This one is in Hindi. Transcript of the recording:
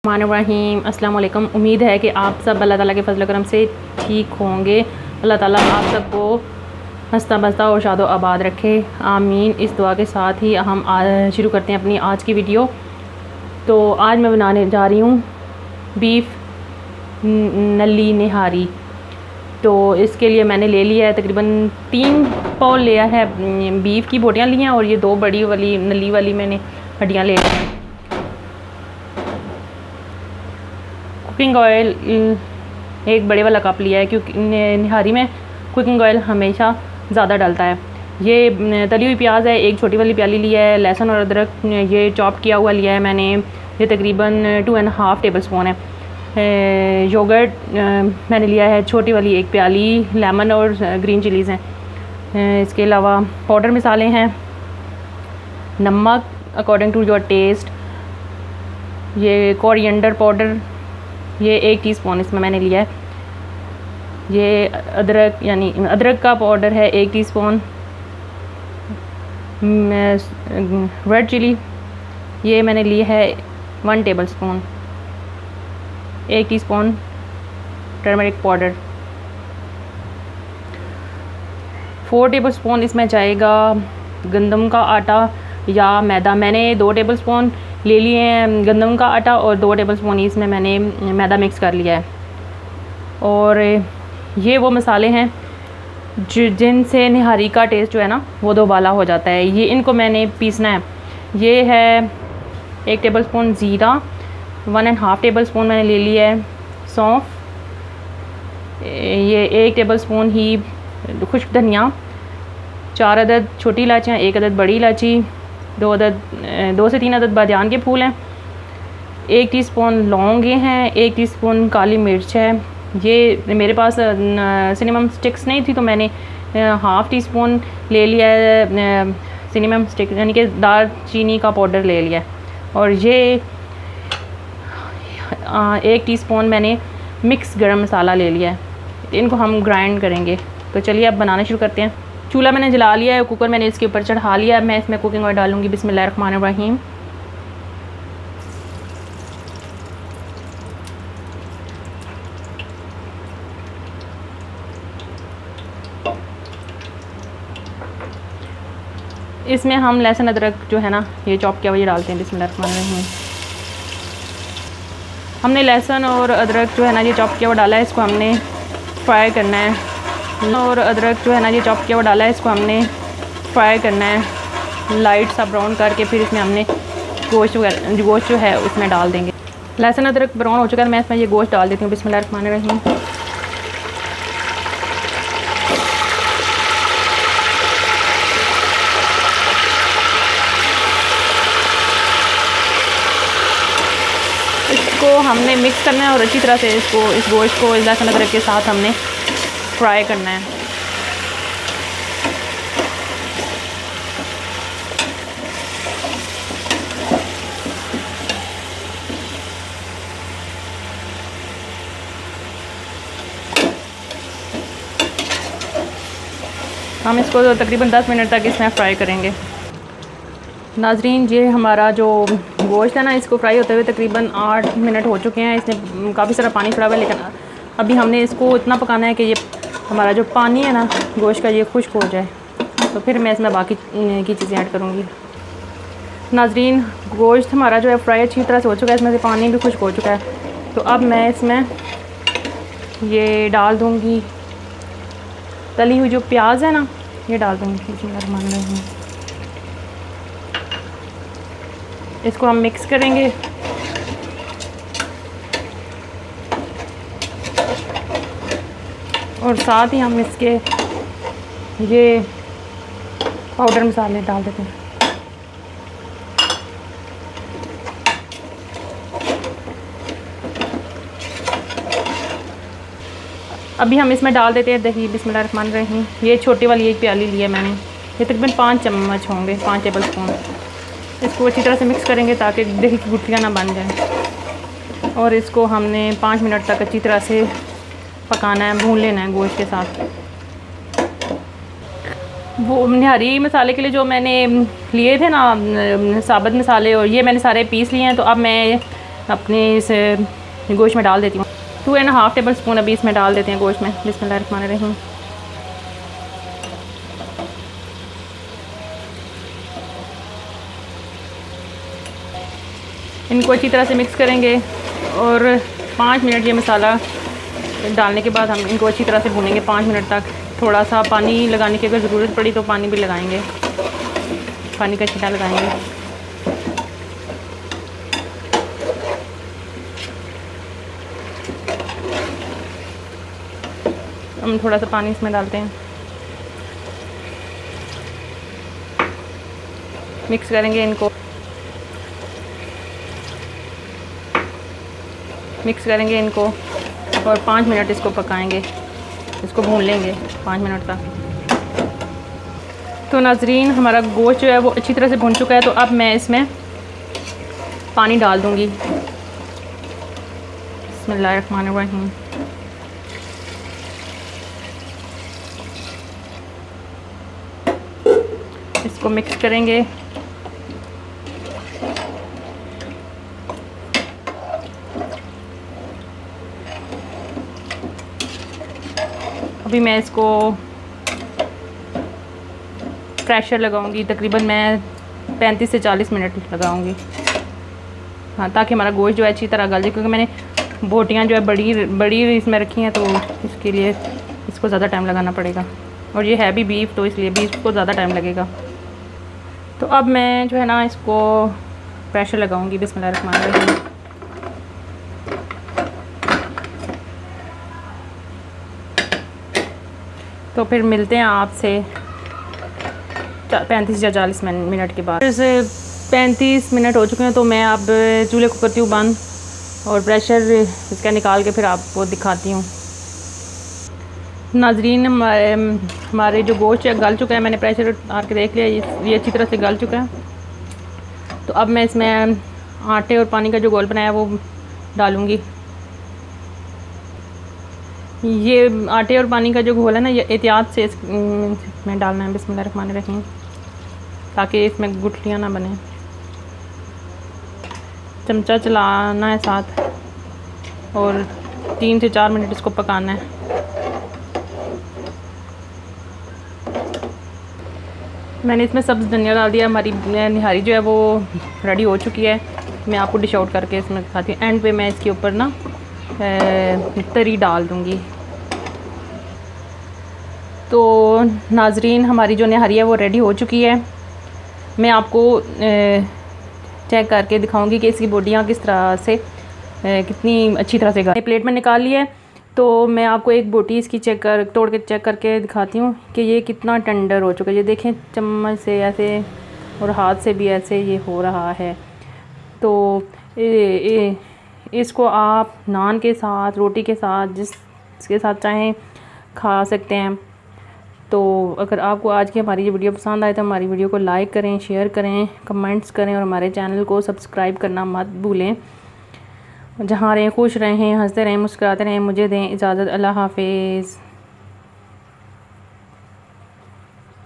रहीम अस्सलाम वालेकुम। उम्मीद है कि आप सब अल्लाह ताला के फजल करम से ठीक होंगे। अल्लाह ताला आप सबको हंसता बसता और शादो आबाद रखे, आमीन। इस दुआ के साथ ही हम शुरू करते हैं अपनी आज की वीडियो। तो आज मैं बनाने जा रही हूँ बीफ नली निहारी। तो इसके लिए मैंने ले लिया है तकरीबन 3 पाव लिया है बीफ की बोटियाँ ली हैं, और ये 2 बड़ी वाली नली वाली मैंने हड्डियाँ ले ली हैं। कुकिंग ऑयल एक बड़े वाला कप लिया है, क्योंकि निहारी में कुकिंग ऑयल हमेशा ज़्यादा डलता है। ये तली हुई प्याज है, एक छोटी वाली प्याली लिया है। लहसुन और अदरक ये चॉप किया हुआ लिया है मैंने, ये तकरीबन 2.5 टेबल स्पून है। योगर्ट मैंने लिया है छोटी वाली 1 प्याली। लेमन और ग्रीन चिलीज़ हैं। इसके अलावा पाउडर मसाले हैं, नमक अकॉर्डिंग टू योर टेस्ट, ये कोरिएंडर पाउडर ये 1 टीस्पून इसमें मैंने लिया है। ये अदरक यानी अदरक का पाउडर है 1 टीस्पून। रेड चिली ये मैंने ली है 1 table spoon. 1 teaspoon turmeric powder. 4 table spoon इसमें जाएगा गंदम का आटा या मैदा। मैंने 2 टेबल स्पून ले लिए हैं गंदम का आटा, और 2 टेबल स्पून इसमें मैंने मैदा मिक्स कर लिया है। और ये वो मसाले हैं जिनसे निहारी का टेस्ट जो है ना वो दोबाला हो जाता है। ये इनको मैंने पीसना है। ये है 1 टेबल स्पून ज़ीरा, 1.5 टेबल स्पून मैंने ले लिया है सौंफ, ये 1 टेबल स्पून ही खुश्क धनिया, 4 अदद छोटी इलायचियाँ, 1 अदद बड़ी इलायची, 2 से 3 अदद बादियान के फूल हैं, 1 टीस्पून लौंगे हैं, 1 टीस्पून काली मिर्च है। ये मेरे पास सिनेमम स्टिक्स नहीं थी, तो मैंने ½ टीस्पून ले लिया है सिनेमम स्टिक यानी कि दालचीनी का पाउडर ले लिया है। और ये 1 टीस्पून मैंने मिक्स गरम मसाला ले लिया है। इनको हम ग्राइंड करेंगे। तो चलिए अब बनाना शुरू करते हैं। चूल्हा मैंने जला लिया है, कुकर मैंने इसके ऊपर चढ़ा लिया है। मैं इसमें कुकिंग ऑयल डालूंगी। बिस्मिल्लाहिर्रहमानिर्रहीम। इसमें हम लहसुन अदरक जो है ना ये चॉप किया हुआ ये डालते हैं। बिस्मिल्लाहिर्रहमानिर्रहीम। हमने लहसुन और अदरक जो है ना ये चॉप किया हुआ डाला है, इसको हमने फ्राई करना है। और अदरक जो है ना ये चॉप किया हुआ डाला है, इसको हमने फ्राई करना है लाइट सा ब्राउन करके। फिर इसमें हमने गोश्त जो है उसमें डाल देंगे। लहसुन अदरक ब्राउन हो चुका है, मैं इसमें ये गोश्त डाल देती हूँ। बिस्मिल्लाहिर्रहमानिर्रहीम। इसको हमने मिक्स करना है और अच्छी तरह से इस गोश्त को लहसुन अदरक के साथ हमने फ्राई करना है। हम इसको तकरीबन 10 मिनट तक इसमें फ्राई करेंगे। नाजरीन, ये हमारा जो गोश्त है ना इसको फ्राई होते हुए तकरीबन 8 मिनट हो चुके हैं। इसमें काफ़ी सारा पानी छोड़ा हुआ है, लेकिन अभी हमने इसको इतना पकाना है कि ये हमारा जो पानी है ना गोश्त का ये खुश्क हो जाए। तो फिर मैं इसमें बाकी की चीज़ें ऐड करूँगी। नाजरीन, गोश्त हमारा जो है फ्राई अच्छी तरह से हो चुका है, इसमें से पानी भी खुश्क हो चुका है। तो अब मैं इसमें ये डाल दूँगी तली हुई जो प्याज है ना ये डाल दूँगी। बिस्मिल्लाहिर्रहमानिर्रहीम। इसको हम मिक्स करेंगे। और साथ ही हम इसके ये पाउडर मसाले डाल देते हैं। अभी हम इसमें डाल देते हैं दही। बिस्मिल्लाहिर्रहमानिर्रहीम। ये छोटी वाली 1 प्याली ली है मैंने, ये तकरीबन 5 चम्मच होंगे, 5 टेबल स्पून। इसको अच्छी तरह से मिक्स करेंगे ताकि दही की गुठलियाँ ना बन जाए। और इसको हमने 5 मिनट तक अच्छी तरह से पकाना है, भून लेना है गोश्त के साथ। वो निहारी मसाले के लिए जो मैंने लिए थे ना साबुत मसाले, और ये मैंने सारे पीस लिए हैं। तो अब मैं अपने इस गोश्त में डाल देती हूँ। 2.5 टेबल स्पून अभी इसमें डाल देते हैं गोश्त में। बिस्मिल्लाहिर्रहमानिर्रहीम। इनको अच्छी तरह से मिक्स करेंगे और 5 मिनट ये मसाला डालने के बाद हम इनको अच्छी तरह से भूनेंगे 5 मिनट तक। थोड़ा सा पानी लगाने की अगर ज़रूरत पड़ी तो पानी भी लगाएंगे, पानी का छींटा लगाएंगे। हम थोड़ा सा पानी इसमें डालते हैं, मिक्स करेंगे इनको, मिक्स करेंगे इनको और 5 मिनट इसको पकाएंगे, इसको भून लेंगे 5 मिनट तक। तो नाज़रीन, हमारा गोश्त जो है वो अच्छी तरह से भुन चुका है। तो अब मैं इसमें पानी डाल दूँगी। बिस्मिल्लाहिर्रहमानिर्रहीम। इसको मिक्स करेंगे। अभी मैं इसको प्रेशर लगाऊंगी, तकरीबन मैं 35 से 40 मिनट लगाऊंगी। हाँ, ताकि हमारा गोश्त जो है अच्छी तरह गल जाए, क्योंकि मैंने बोटियाँ जो है बड़ी इसमें रखी हैं, तो इसके लिए इसको ज़्यादा टाइम लगाना पड़ेगा। और ये है भी बीफ, तो इसलिए बीफ को ज़्यादा टाइम लगेगा। तो अब मैं जो है ना इसको प्रेशर लगाऊंगी। बिस्मिल्लाहिर्रहमानिर्रहीम। तो फिर मिलते हैं आपसे 35 या 40 मिनट के बाद। जैसे 35 मिनट हो चुके हैं, तो मैं अब चूल्हे को करती हूँ बंद और प्रेशर इसका निकाल के फिर आपको दिखाती हूँ। नाजरीन, हमारे जो गोश्त है गल चुका है, मैंने प्रेशर उतार के देख लिया, ये अच्छी तरह से गल चुका है। तो अब मैं इसमें आटे और पानी का जो घोल बनाया वो डालूँगी। ये आटे और पानी का जो घोल है ना, ये एहतियात से इसमें डालना है। बिस्मिल्लाहिर्रहमानिर्रहीम, ताकि इसमें गुठलियाँ ना बने। चमचा चलाना है साथ और 3 से 4 मिनट इसको पकाना है। मैंने इसमें सब्ज़ धनिया डाल दिया। हमारी निहारी जो है वो रेडी हो चुकी है। मैं आपको डिश आउट करके इसमें दिखाती हूँ। एंड पे मैं इसके ऊपर ना तरी डाल दूँगी। तो नाजरीन, हमारी जो निहारी है वो रेडी हो चुकी है। मैं आपको चेक करके दिखाऊंगी कि इसकी बोटियाँ किस तरह से कितनी अच्छी तरह से प्लेट में निकाल ली है। तो मैं आपको एक बोटी इसकी तोड़ के चेक करके दिखाती हूँ कि ये कितना टेंडर हो चुका है। ये देखें, चम्मच से ऐसे और हाथ से भी ऐसे ये हो रहा है। तो इसको आप नान के साथ, रोटी के साथ, जिसके साथ चाहें खा सकते हैं। तो अगर आपको आज की हमारी ये वीडियो पसंद आए तो हमारी वीडियो को लाइक करें, शेयर करें, कमेंट्स करें और हमारे चैनल को सब्सक्राइब करना मत भूलें। जहाँ रहें खुश रहें, हंसते रहें, मुस्कुराते रहें। मुझे दें इजाज़त। अल्लाह हाफिज़।